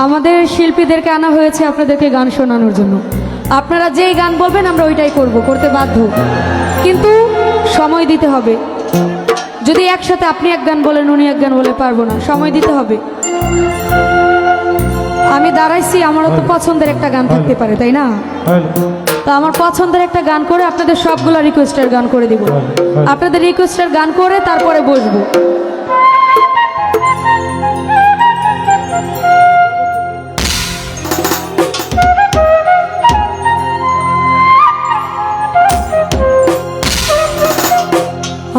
আমাদের শিল্পীদেরকে আনা হয়েছে আপনাদেরকে গান শোনানোর জন্য। আপনারা যেই গান বলবেন আমরা ওইটাই করতে বাধ্য, কিন্তু সময় দিতে হবে। যদি একসাথে আপনি এক গান বলেন উনি এক গান বলে পারবো না, সময় দিতে হবে। আমি দাঁড়াইছি, আমারও তো পছন্দের একটা গান থাকতে পারে, তাই না? তো আমার পছন্দের একটা গান করে আপনাদের সবগুলো রিকোয়েস্টের গান করে দিব। আপনাদের রিকোয়েস্টের গান করে তারপরে বসবো।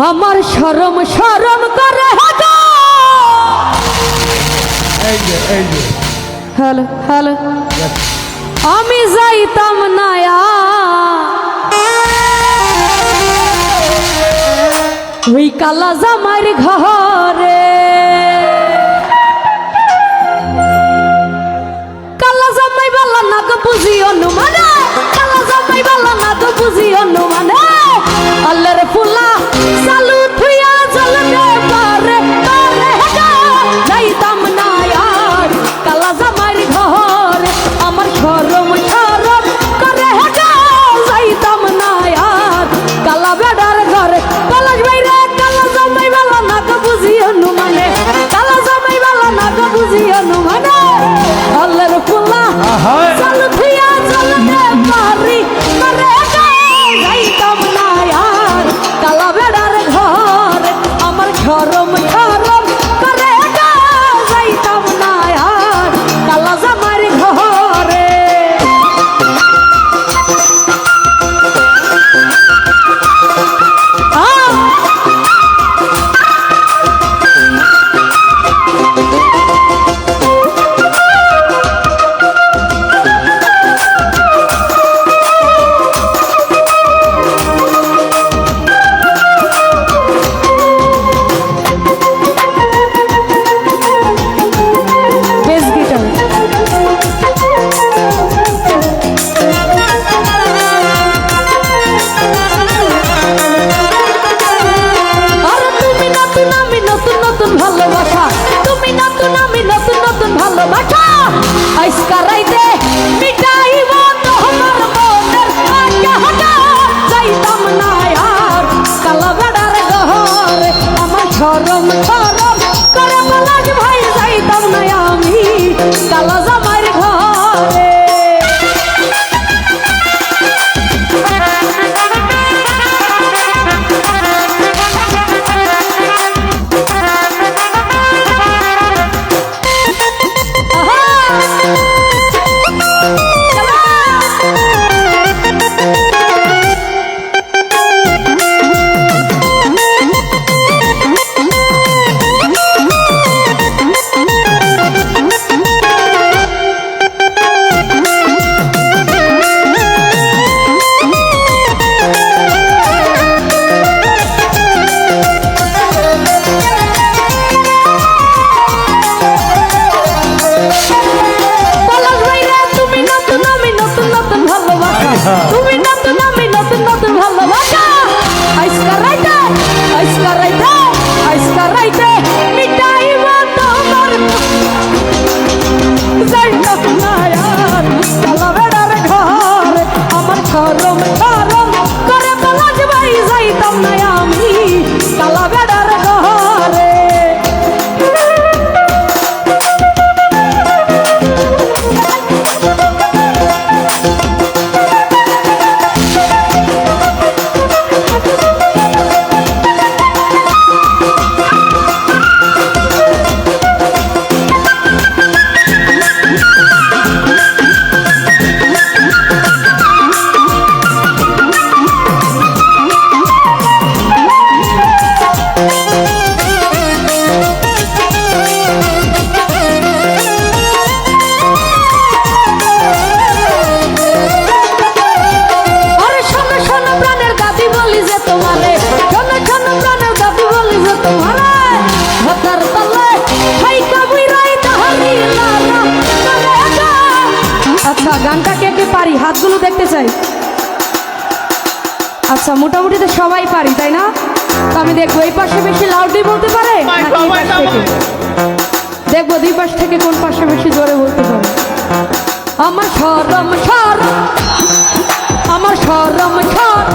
আমার শরম শরম করে হ্যালো হ্যালো, আমি যাইতাম না ওই কালা জামাইর ঘরে। কালা জামাই বালা না তো বুঝি অনুমানে, কালা জামাই বালা না তো বুঝি অনুমানে। আল্লাহর ফুলা চালু থুইয়া জ্বলতে পারে পারে যাইতাম না আর কালা জামাইর ঘরে। আমার শরম শরম করে যাইতাম না আর কালা বেড়ার ঘরে। পলাশ ভাইরে কালা জামাই বালা না তো বুঝি অনুমানে, কালা জামাই বালা না তো বুঝি অনুমানে। আল্লাহর ফুলা চালু থুইয়া জ্বলতে পারি পারে যাইতাম না আর কালা বেড়ার ঘরে। আমার শরম শরম করে যাইতাম না আর কালা জামাইর ঘরে। শরম শরম করে পলাশ ভাই যাইতাম না আমি কালা জামাইর ঘরে। তুমি নতুন আমি নতুন নতুন ভালোবাসা আইসকা রাইতে মিটাইব তোমার যাইতাম না আর কালা বেড়ার ঘরে। আমার শরম শরম করে পলাশ ভাই যাইতাম না আমি কালা বেড়ার ঘরে। গানটা কে কে পারি হাতগুলো দেখতে চাই। আচ্ছা মোটামুটি তো সবাই পারি তাই না? তো আমি দেখবো এই পাশে বেশি লাউডলি বলতে পারে নাকি এই পাশ থেকে। দেখবো দুই পাশ থেকে কোন পাশে বেশি জোরে বলতে পারে। আমার শরম শরম, আমার শরম শরম,